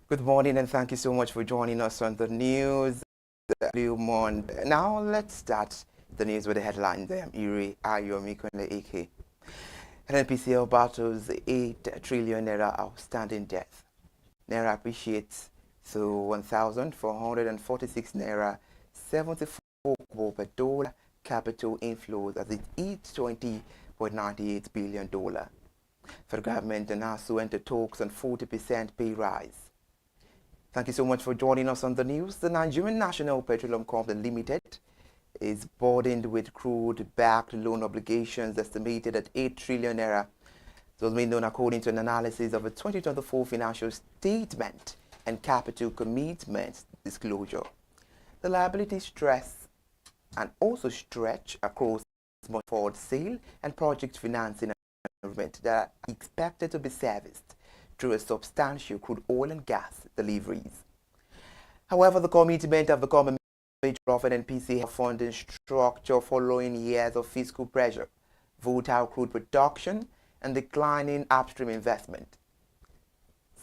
Good morning and thank you so much for joining us on the news. Now let's start the news with the headlines. I am Iri Ayomikunle Ike. NPCL battles 8 trillion naira outstanding debt. Naira appreciates to 1,446 naira 74 kobo per dollar capital inflows as it eats $20.98 billion. Federal government and ASU enter talks on 40% pay rise. Thank you so much for joining us on the news. The Nigerian National Petroleum Company Limited is burdened with crude-backed loan obligations estimated at 8 trillion naira. It was made known according to an analysis of a 2024 financial statement and capital commitments disclosure. The liabilities stress and also stretch across forward sale and project financing arrangements that are expected to be serviced through a substantial crude oil and gas deliveries. However, the commitment have become a major profit and NPC funding structure following years of fiscal pressure, volatile crude production, and declining upstream investment.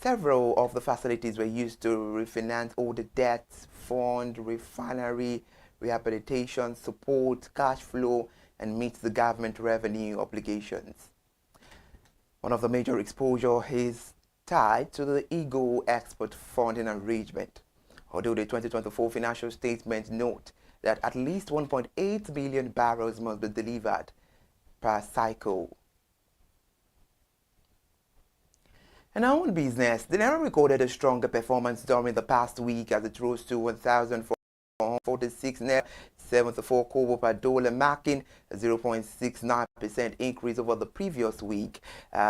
Several of the facilities were used to refinance older debts, fund refinery rehabilitation, support cash flow, and meet the government revenue obligations. One of the major exposure is tied to the Eagle export funding arrangement, although the 2024 financial statement note that at least 1.8 billion barrels must be delivered per cycle. And our own business, the Naira recorded a stronger performance during the past week as it rose to 1,446 Naira 74 kobo per dollar, marking a 0.69% increase over the previous week,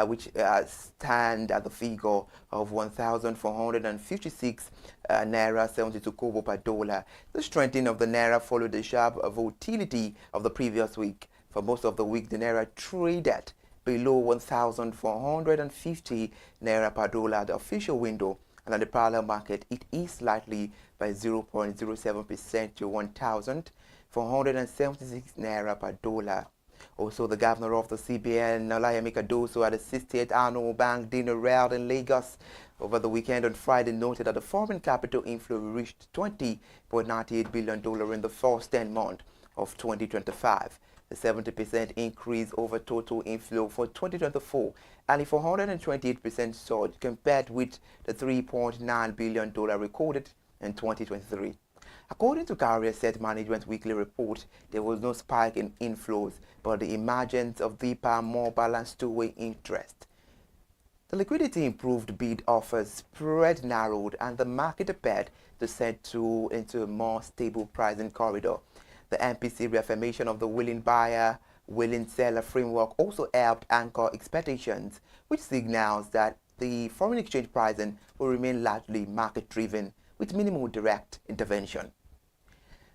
which stand at the figure of 1,456 Naira 72 kobo per dollar. The strengthening of the Naira followed the sharp volatility of the previous week. For most of the week, the Naira traded below 1,450 Naira per dollar at the official window, and at the parallel market, it eased slightly by 0.07% to 1,476 Naira per dollar. Also, the governor of the CBN, Olayemi Cardoso, at the 60th annual bank dinner held in Lagos over the weekend on Friday, noted that the foreign capital inflow reached $20.98 billion in the first 10 months of 2025. A 70% increase over total inflow for 2024 and a 428% surge compared with the $3.9 billion recorded in 2023. According to Carrier Asset Management Weekly Report, there was no spike in inflows, but the emergence of deeper, more balanced two-way interest. The liquidity improved, bid offers spread narrowed, and the market appeared to settle into a more stable pricing corridor. The MPC reaffirmation of the willing buyer, willing seller framework also helped anchor expectations, which signals that the foreign exchange pricing will remain largely market-driven with minimal direct intervention.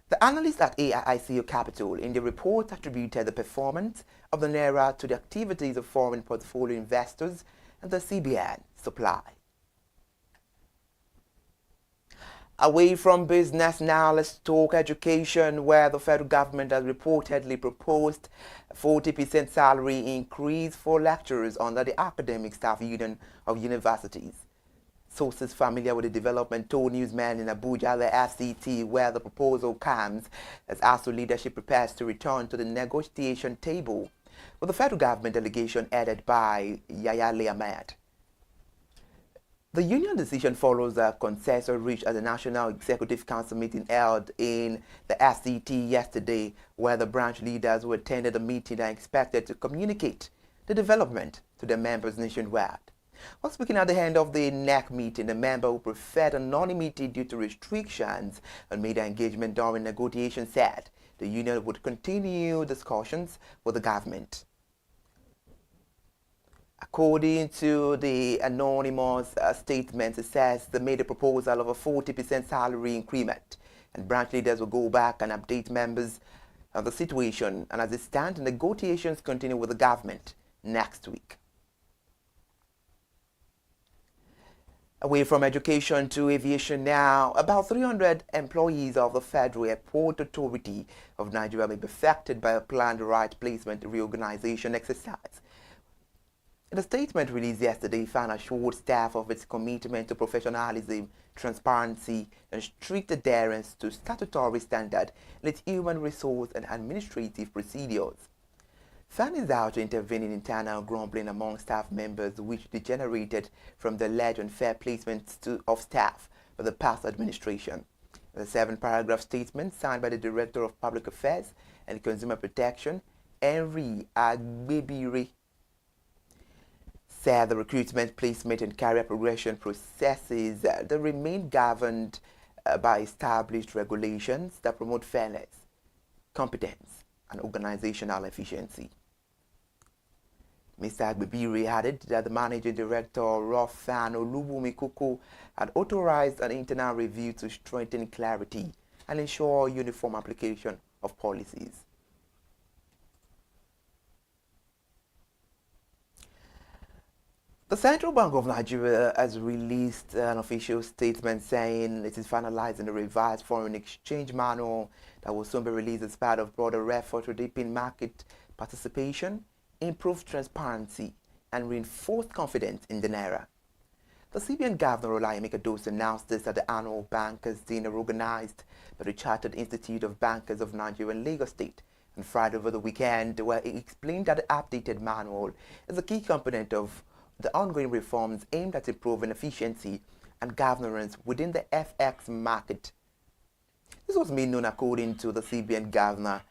The analysts at AIICO Capital in the report attributed the performance of the Naira to the activities of foreign portfolio investors and the CBN supply. Away from business now, let's talk education, where the federal government has reportedly proposed a 40% salary increase for lecturers under the Academic Staff Union of Universities. Sources familiar with the development told newsmen in Abuja, the FCT, where the proposal comes as ASU leadership prepares to return to the negotiation table, with the federal government delegation headed by Yaya Ahmed. The union decision follows a consensus reached at the National Executive Council meeting held in the FCT yesterday, where the branch leaders who attended the meeting are expected to communicate the development to their members nationwide. While speaking at the end of the NEC meeting, the member who preferred anonymity due to restrictions on media engagement during negotiations said the union would continue discussions with the government. According to the anonymous statement, it says they made a proposal of a 40% salary increment, and branch leaders will go back and update members of the situation. And as it stands, negotiations continue with the government next week. Away from education to aviation now, about 300 employees of the Federal Airport Authority of Nigeria may be affected by a planned right placement reorganization exercise. In a statement released yesterday, FAN assured staff of its commitment to professionalism, transparency, and strict adherence to statutory standards in its human resource and administrative procedures. FAN is out to intervene in internal grumbling among staff members which degenerated from the alleged unfair placements of staff by the past administration. The 7-paragraph statement signed by the Director of Public Affairs and Consumer Protection, Henry Agbebire, said the recruitment, placement, and career progression processes that remain governed by established regulations that promote fairness, competence, and organizational efficiency. Mr. Agbebire added that the Managing Director, Rofan Olubumikuku, had authorized an internal review to strengthen clarity and ensure uniform application of policies. The Central Bank of Nigeria has released an official statement saying it is finalizing the revised foreign exchange manual that will soon be released as part of broader effort to deepen market participation, improve transparency, and reinforce confidence in the naira. The CBN Governor Olayemi Kadoso announced this at the annual Bankers' Dinner organized by the Chartered Institute of Bankers of Nigeria and Lagos State on Friday over the weekend, where he explained that the updated manual is a key component of the ongoing reforms aimed at improving efficiency and governance within the FX market. This was made known according to the CBN Governor.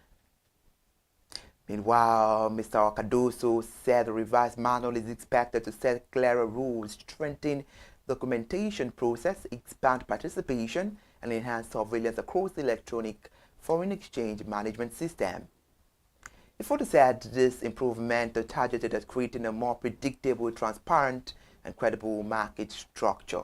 Meanwhile, Mr. Okadoso said the revised manual is expected to set clearer rules, strengthen the documentation process, expand participation, and enhance surveillance across the electronic foreign exchange management system. He further said this improvement is targeted at creating a more predictable, transparent, and credible market structure.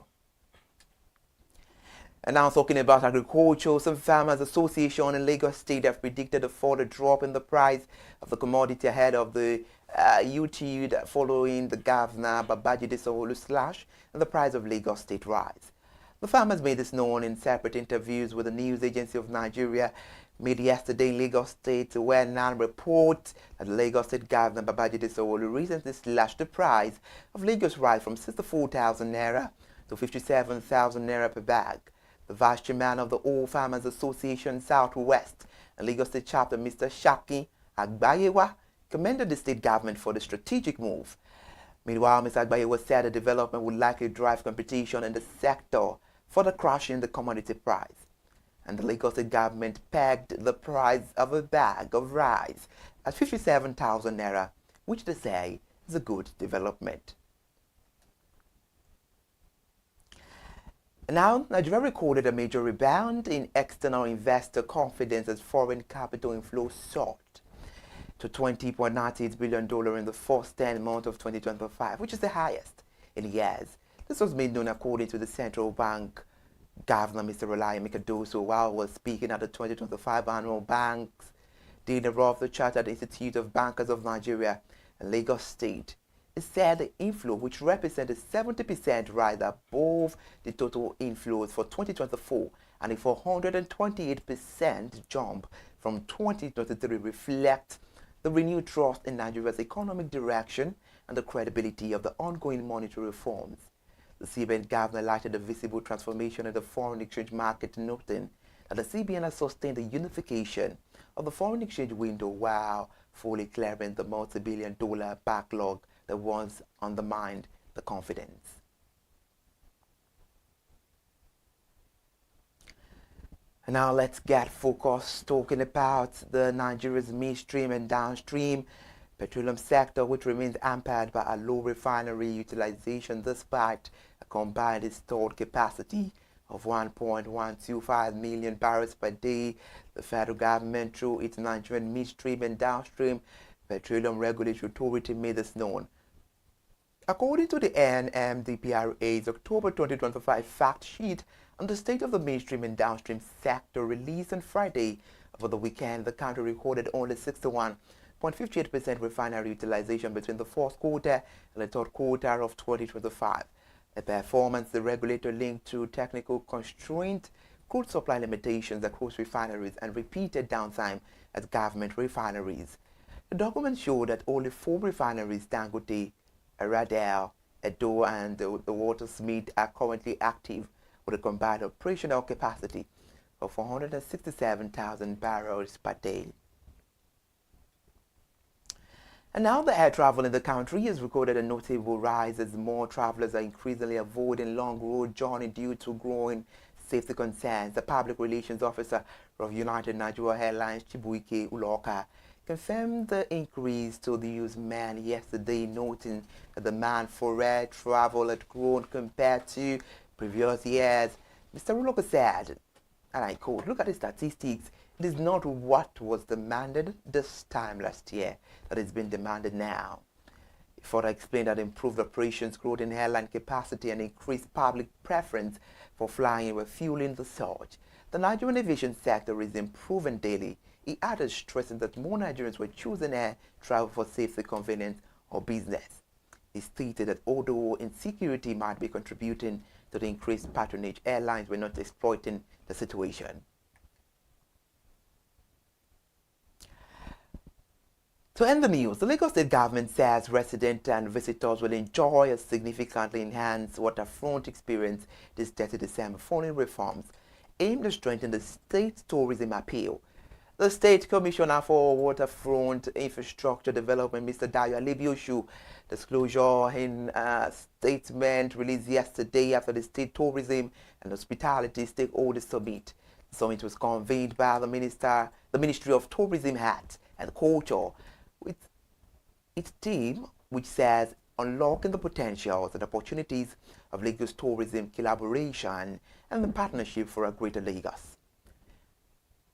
And now talking about agriculture, some farmers association in Lagos State have predicted a further drop in the price of the commodity ahead of the UTU following the Governor Babajide Sanwo-Olu slash and the price of Lagos State rise. The farmers made this known in separate interviews with the News Agency of Nigeria made yesterday in Lagos State, where now reports that the Lagos State Governor Babajide Sanwo-Olu recently slashed the price of Lagos rice from 64,000 naira to 57,000 naira per bag. The Vice Chairman of the All Farmers Association Southwest and Lagos State Chapter, Mr. Shaki Agbayewa, commended the state government for the strategic move. Meanwhile, Mr. Agbayewa said the development would likely drive competition in the sector, further crashing the commodity price. And the Lagos State government pegged the price of a bag of rice at 57,000 naira, which they say is a good development. Now, Nigeria recorded a major rebound in external investor confidence as foreign capital inflow soared to $20.98 billion in the first 10 months of 2025, which is the highest in years. This was made known according to the Central Bank Governor, Mr. Olayemi Kadoso, while he was speaking at the 2025 Annual Banks Dinner of the Chartered Institute of Bankers of Nigeria and Lagos State. It said the inflow, which represented 70% rise above the total inflows for 2024 and a 428% jump from 2023, reflects the renewed trust in Nigeria's economic direction and the credibility of the ongoing monetary reforms. The CBN Governor highlighted the visible transformation in the foreign exchange market, noting that the CBN has sustained the unification of the foreign exchange window while fully clearing the multi-billion-dollar backlog that once undermined the confidence. And now let's get focused talking about the Nigeria's midstream and downstream petroleum sector, which remains hampered by a low refinery utilization despite a combined installed capacity of 1.125 million barrels per day. The federal government, through its Nigerian midstream and downstream petroleum regulatory authority, made this known. According to the NMDPRA's October 2025 fact sheet on the state of the midstream and downstream sector released on Friday over the weekend, the country recorded only 61.58% refinery utilization between the fourth quarter and the third quarter of 2025. A performance the regulator linked to technical constraint, crude supply limitations across refineries, and repeated downtime at government refineries. The document showed that only 4 refineries, Dangote, Radel, Edo, and the Watersmeet are currently active with a combined operational capacity of 467,000 barrels per day. And now the air travel in the country has recorded a notable rise as more travelers are increasingly avoiding long road journey due to growing safety concerns. The public relations officer of United Nigeria Airlines, Chibuike Uloka, confirmed the increase to the newsman yesterday, noting that the demand for air travel had grown compared to previous years. Mr. Uloka said, and I quote, "Look at the statistics. It is not what was demanded this time last year that is being demanded now." He further explained that improved operations, growth in airline capacity, and increased public preference for flying were fueling the surge. The Nigerian aviation sector is improving daily. He added, stressing that more Nigerians were choosing air travel for safety, convenience, or business. He stated that although insecurity might be contributing to the increased patronage, airlines were not exploiting the situation. To end the news, the Lagos State government says residents and visitors will enjoy a significantly enhanced waterfront experience this 30 December following reforms aimed at strengthening the state's tourism appeal. The State Commissioner for Waterfront Infrastructure Development, Mr. Dayo Alebiosu, disclosure in a statement released yesterday after the State Tourism and Hospitality Stakeholders Summit. The summit was convened by the Ministry of Tourism, Arts and Culture, with its team, which says unlocking the potentials and opportunities of Lagos tourism collaboration and the partnership for a greater Lagos.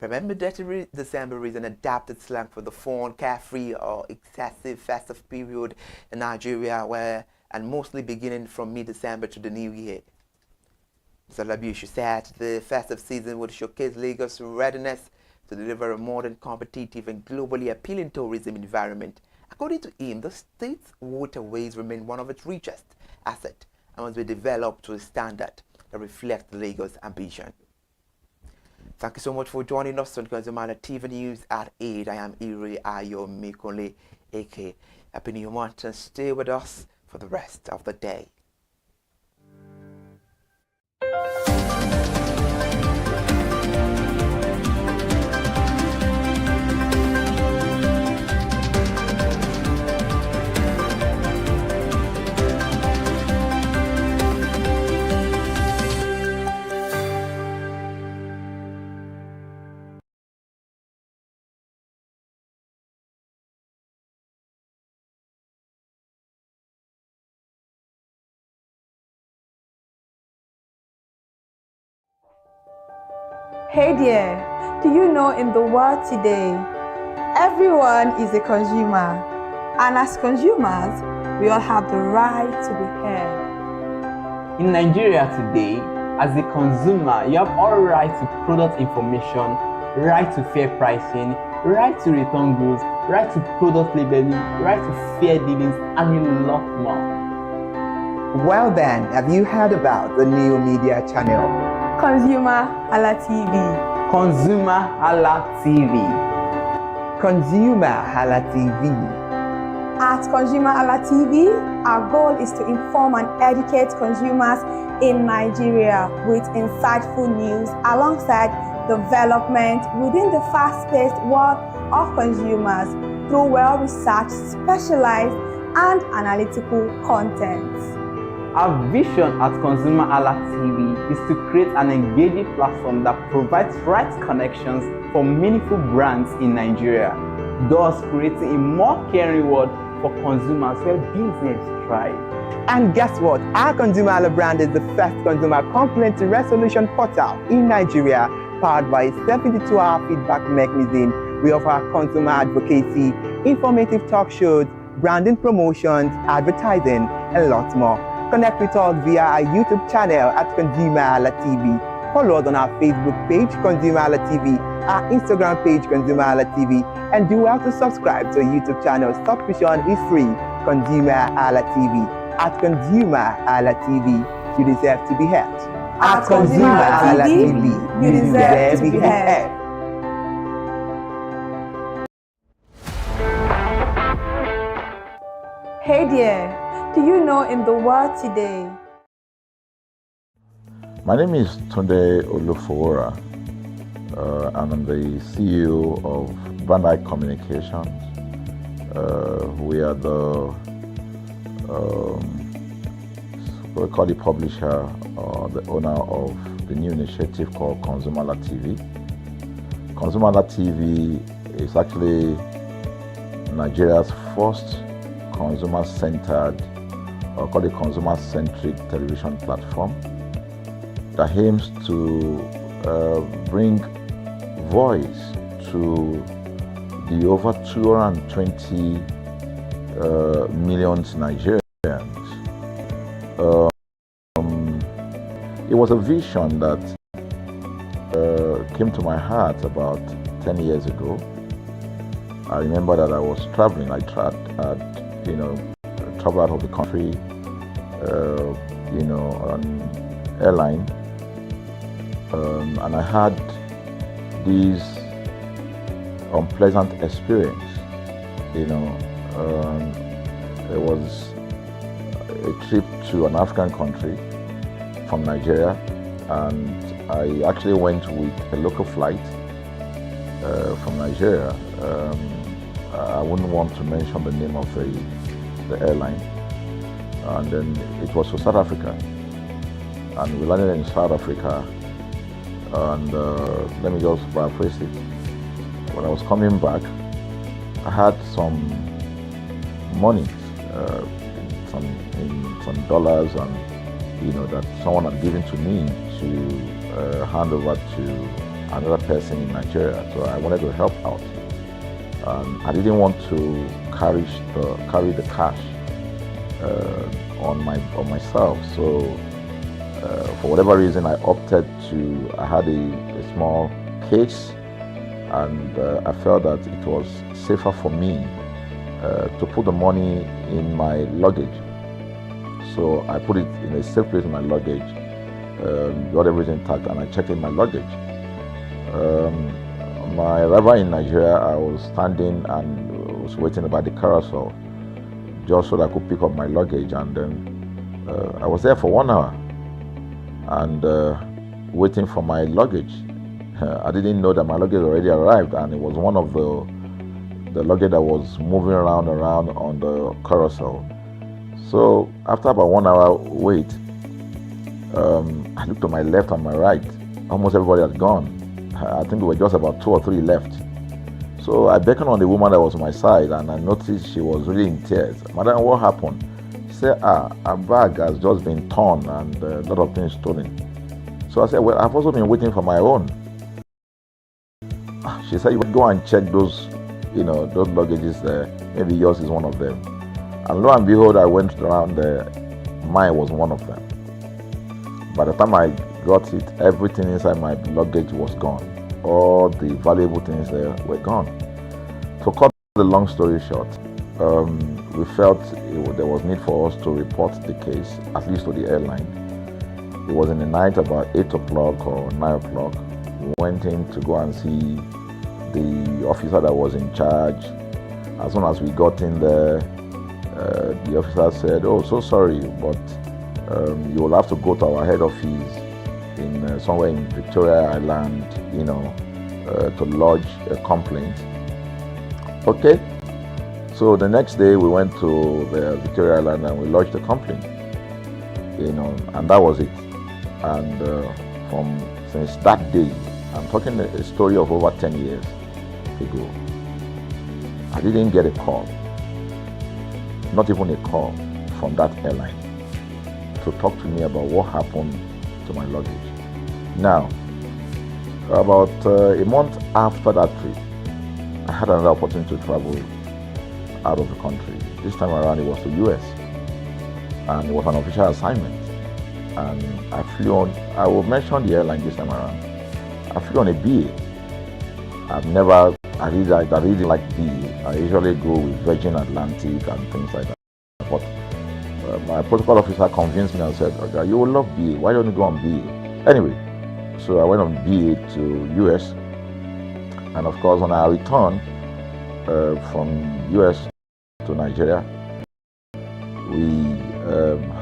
Remember that December is an adapted slang for the fun, carefree, or excessive festive period in Nigeria, and mostly beginning from mid-December to the new year. Mr. Alebiosu said the festive season would showcase Lagos' readiness to deliver a modern, competitive, and globally appealing tourism environment. According to him, the state's waterways remain one of its richest assets and must be developed to a standard that reflects Lagos' ambition. Thank you so much for joining us on ConsumerHallaTV News at 8. I am Iri Ayomikole, aka Happy New Month, and stay with us for the rest of the day. Hey there, do you know in the world today, everyone is a consumer, and as consumers, we all have the right to be heard. In Nigeria today, as a consumer, you have all right to product information, right to fair pricing, right to return goods, right to product labeling, right to fair dealings, and a lot more. Well then, have you heard about the new media channel? ConsumerHallaTV. ConsumerHallaTV. ConsumerHallaTV. At ConsumerHallaTV, our goal is to inform and educate consumers in Nigeria with insightful news alongside development within the fast-paced world of consumers through well-researched, specialized, and analytical content. Our vision at ConsumerHallaTV is to create an engaging platform that provides right connections for meaningful brands in Nigeria, thus creating a more caring world for consumers where business thrive. And guess what? Our ConsumerHalla brand is the first consumer complaint resolution portal in Nigeria, powered by a 72-hour feedback mechanism. We offer consumer advocacy, informative talk shows, branding promotions, advertising, and lots more. Connect with us via our YouTube channel at ConsumerHallaTV. Follow us on our Facebook page, ConsumerHallaTV, our Instagram page, ConsumerHallaTV, and do well to subscribe to our YouTube channel. Subscription is free. ConsumerHallaTV. At ConsumerHallaTV, you deserve to be heard. At ConsumerHallaTV, you deserve to be heard. Hey there, What do you know in the world today? My name is Tunde Olufowora, and I'm the CEO of Bandai Communications. We are we call the publisher or the owner of the new initiative called ConsumerHallaTV. ConsumerHallaTV is actually Nigeria's first consumer-centered, or called a consumer-centric television platform that aims to bring voice to the over 220 million Nigerians. It was a vision that came to my heart about 10 years ago. I remember that I was traveling. I traveled out of the country, on airline, and I had this unpleasant experience. It was a trip to an African country from Nigeria, and I actually went with a local flight from Nigeria. I wouldn't want to mention the name of the airline, and then it was to South Africa, and we landed in South Africa, and let me just paraphrase it. When I was coming back, I had some money, some dollars, and that someone had given to me to hand over to another person in Nigeria. So I wanted to help out. I didn't want to carry the cash on myself. So for whatever reason, I opted to. I had a small case, and I felt that it was safer for me to put the money in my luggage. So I put it in a safe place in my luggage, got everything intact, and I checked in my luggage. My arrival in Nigeria, I was standing and was waiting by the carousel just so that I could pick up my luggage, and then I was there for 1 hour and waiting for my luggage. I didn't know that my luggage already arrived, and it was one of the luggage that was moving around on the carousel. So after about 1 hour wait, I looked to my left and my right. Almost everybody had gone. I think there were just about 2 or 3 left. So I beckoned on the woman that was on my side, and I noticed she was really in tears. Madam, what happened? She said, her bag has just been torn and a lot of things stolen. So I said, well, I've also been waiting for my own. She said, you would go and check those luggages there. Maybe yours is one of them. And lo and behold, I went around there. Mine was one of them. By the time I got it, everything inside my luggage was gone. All the valuable things there were gone. To cut the long story short, we felt there was need for us to report the case, at least to the airline. It was in the night, about 8 o'clock or 9 o'clock. We went in to go and see the officer that was in charge. As soon as we got in there, the officer said, "Oh, so sorry, but you will have to go to our head office in somewhere in Victoria Island, to lodge a complaint." Okay. So the next day we went to the Victoria Island and we lodged a complaint, and that was it. And since that day, I'm talking a story of over 10 years ago, I didn't get a call, not even a call from that airline to talk to me about what happened to my luggage. Now, about a month after that trip, I had another opportunity to travel out of the country. This time around it was to US, and it was an official assignment. And I flew on, I will mention the airline this time around. I flew on a BA. I really like BA. I usually go with Virgin Atlantic and things like that. But my protocol officer convinced me and said, "Okay, you will love BA. Why don't you go on BA?" Anyway, so I went on BA to US. And of course, on our return from US to Nigeria, we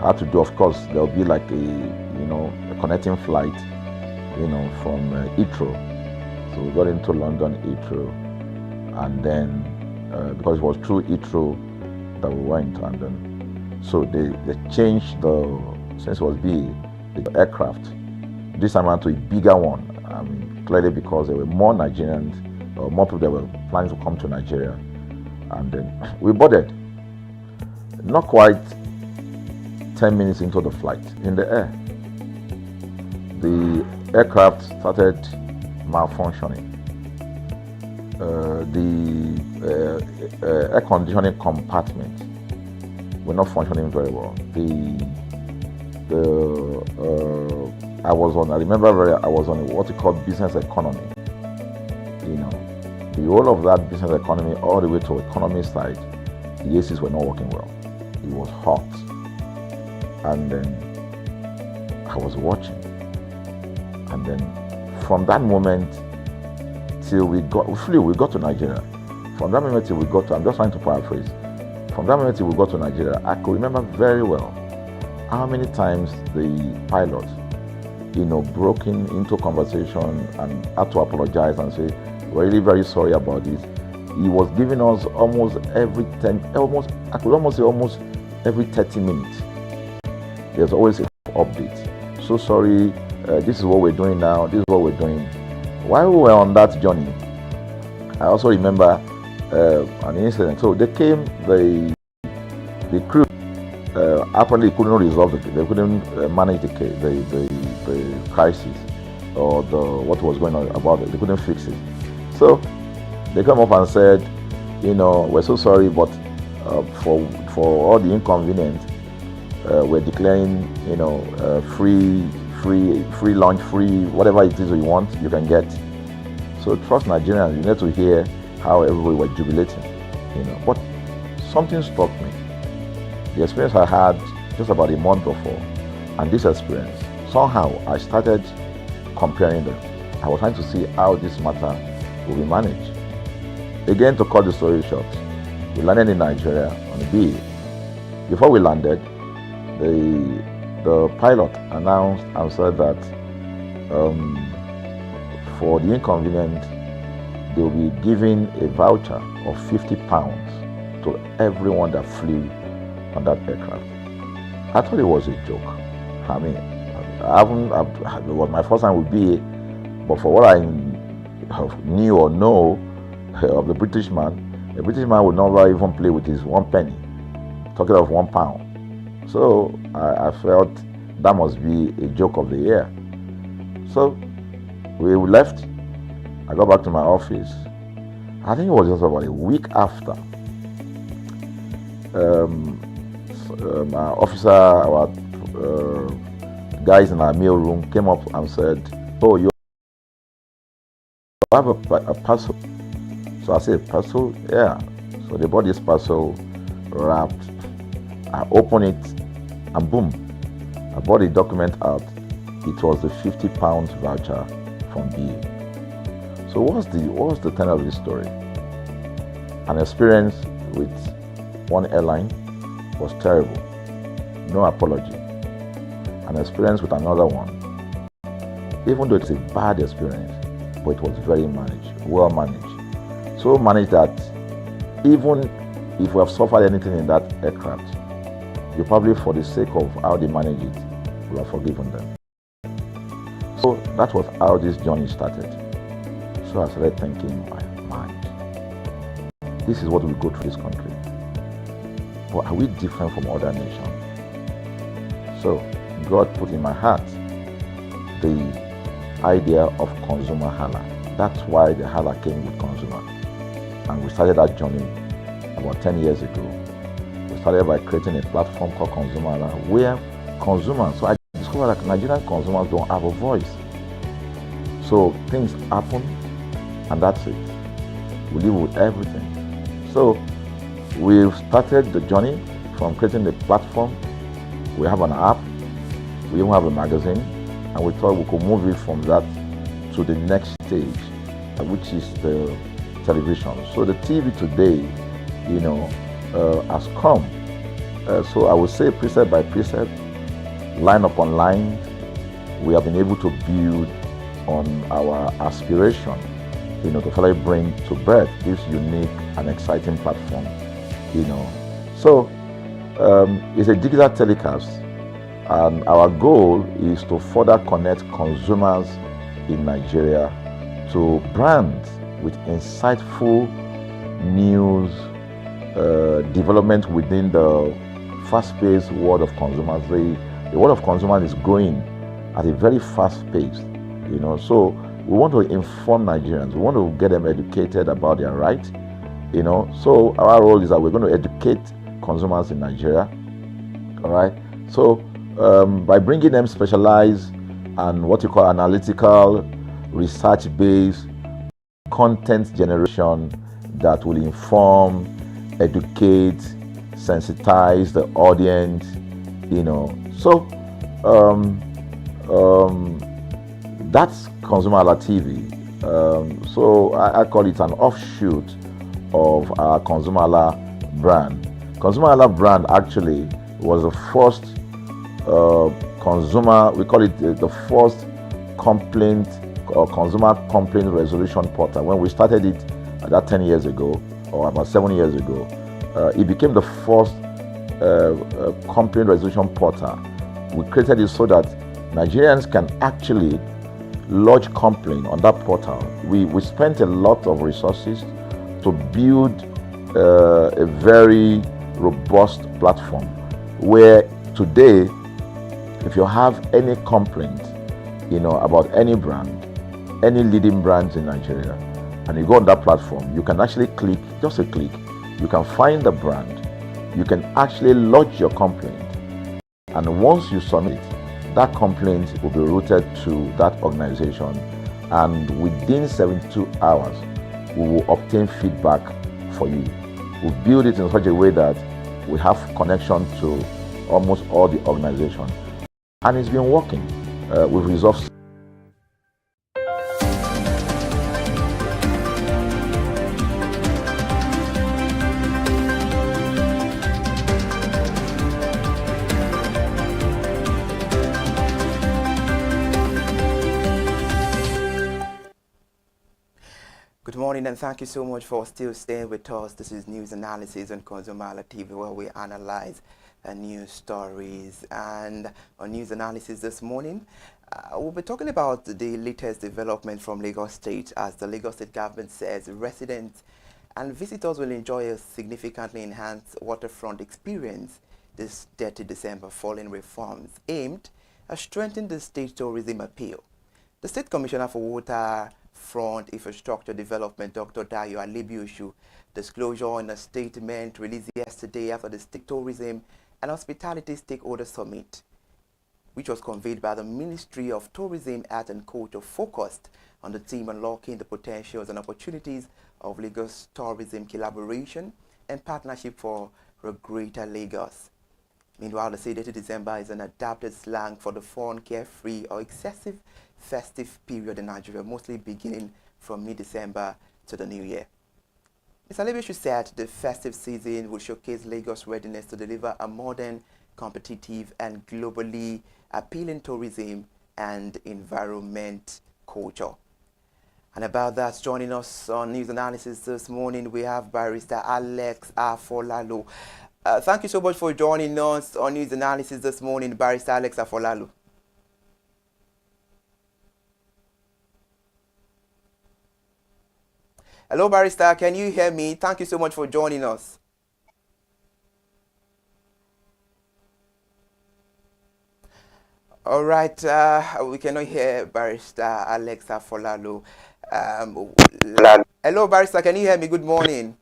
had to do, of course, there'll be like a connecting flight, from Heathrow. So we got into London Heathrow, and then because it was through Heathrow that we went, and then so they changed since it was the aircraft. This time around to a bigger one. I mean, clearly because there were more Nigerians, or more people that were planning to come to Nigeria, and then we boarded. Not quite 10 minutes into the flight, in the air, the aircraft started malfunctioning. The air conditioning compartment were not functioning very well. I was on what you call business economy. The whole of that business economy, all the way to economy side, the ACs were not working well. It was hot, and then I was watching, and then from that moment till we got to Nigeria. From that moment till we got to, I'm just trying to paraphrase. From that moment till we got to Nigeria, I could remember very well how many times the pilot, broke into conversation and had to apologize and say, "We're really very sorry about this." He was giving us almost every 30 minutes. There's always an update. So sorry, this is what we're doing now, this is what we're doing. While we were on that journey, I also remember an incident. So they came, the crew apparently couldn't resolve they couldn't manage the crisis or what was going on about it. They couldn't fix it. So they come up and said, "We're so sorry, but for all the inconvenience, we're declaring, free lunch, free whatever it is you want, you can get." So trust Nigerians, you need to hear how everybody was jubilating, But something struck me. The experience I had just about a month before, and this experience, somehow I started comparing them. I was trying to see how this matter will be managed. Again, to cut the story short, we landed in Nigeria on a BA. Before we landed, the pilot announced and said that for the inconvenience, they will be giving a voucher of £50 to everyone that flew on that aircraft. I thought it was a joke. I mean, it was my first time with BA, but for what I knew or know of the British man would never even play with his 1 penny, talking of £1. So I felt that must be a joke of the year. So we left. I got back to my office. I think it was just about a week after. Our guys in our mail room came up and said, "Oh, you have a parcel." So I said, "Parcel? Yeah." So they bought this parcel wrapped. I opened it, and boom, I bought the document out. It was the £50 voucher from BA. So what's the tenor of this story? An experience with one airline was terrible, no apology. An experience with another one, even though it's a bad experience, but it was very managed, well managed. So managed that even if we have suffered anything in that aircraft, you probably, for the sake of how they manage it, will have forgiven them. So that was how this journey started. So I started thinking, my mind, this is what we go through this country. But are we different from other nations? So God put in my heart the idea of ConsumerHalla. That's why the Hala came with consumer. And we started that journey about 10 years ago. We started by creating a platform called ConsumerHalla, where consumers, so I discovered that Nigerian consumers don't have a voice. So things happen, and that's it. We live with everything. So we've started the journey from creating the platform. We have an app, we even have a magazine, and we thought we could move it from that to the next stage, which is the television. So the TV today, has come So I would say precept by precept, line upon line, we have been able to build on our aspiration, to finally bring to birth this unique and exciting platform, So it's a digital telecast, and our goal is to further connect consumers in Nigeria to brands with insightful news, development within the fast-paced world of consumers. The world of consumers is growing at a very fast pace, So we want to inform Nigerians. We want to get them educated about their rights, So our role is that we're going to educate consumers in Nigeria, all right? So by bringing them specialized and what you call analytical, research-based content generation that will inform, educate, sensitize the audience, So that's ConsumerHalla TV. So I call it an offshoot of our ConsumerHalla brand. ConsumerHalla brand actually was the first we call it the first complaint or consumer complaint resolution portal. When we started it about 10 years ago, or about 7 years ago, it became the first complaint resolution portal. We created it so that Nigerians can actually lodge complaint on that portal. We spent a lot of resources to build a very robust platform where today, if you have any complaint, about any brand, any leading brands in Nigeria, and you go on that platform, you can actually click, just a click, you can find the brand, you can actually lodge your complaint, and once you submit, that complaint will be routed to that organization, and within 72 hours, we will obtain feedback for you. We build it in such a way that we have connection to almost all the organizations, and it's been working. We've resolved. Good morning, and thank you so much for still staying with us. This is News Analysis on ConsumerHallaTV, where we analyze news stories. And on News Analysis this morning, we'll be talking about the latest development from Lagos State, as the Lagos State government says residents and visitors will enjoy a significantly enhanced waterfront experience this 30 December following reforms aimed at strengthening the state tourism appeal. The State Commissioner for Waterfront Infrastructure Development, Dr. Dayo Alebioshu, disclosure in a statement released yesterday after the State Tourism and Hospitality Stakeholder Summit, which was conveyed by the Ministry of Tourism, Art and Culture, focused on the theme unlocking the potentials and opportunities of Lagos tourism collaboration and partnership for a greater Lagos. Meanwhile, the 30 December is an adapted slang for the fun, carefree or excessive festive period in Nigeria, mostly beginning from mid-December to the new year. Mr. Alebioshu said the festive season will showcase Lagos' readiness to deliver a modern, competitive and globally appealing tourism and environment culture. And about that, joining us on News Analysis this morning, we have Barrister Alex Afolalu. Thank you so much for joining us on News Analysis this morning, Barrister Alex Afolalu. Hello, Barrister. Can you hear me? Thank you so much for joining us. All right. We cannot hear Barrister Alex Afolalu. Hello, Barrister. Can you hear me? Good morning.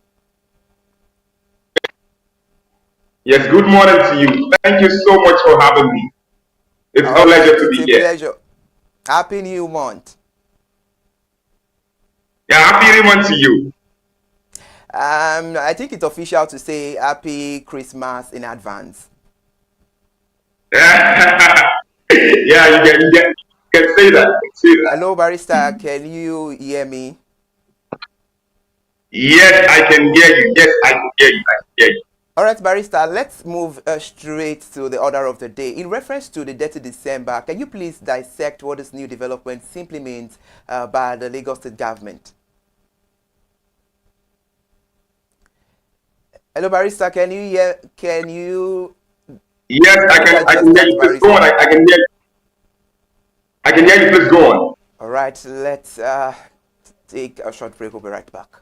Yes, good morning to you. Thank you so much for having me. It's a pleasure to be here. Pleasure. Happy New Month. Yeah, happy New Month to you. I think it's official to say Happy Christmas in advance. Yeah, you can say that. Hello, Barrister. Can you hear me? Yes, I can hear you. Yes, I can hear you. All right, Barrister, let's move straight to the order of the day. In reference to the Dirty December, can you please dissect what this new development simply means by the Lagos State government? Hello, Barrister, can you hear? Can you? Yes, I can hear you. Please go on. I can hear you. I can hear you. Please go on. All right, let's take a short break. We'll be right back.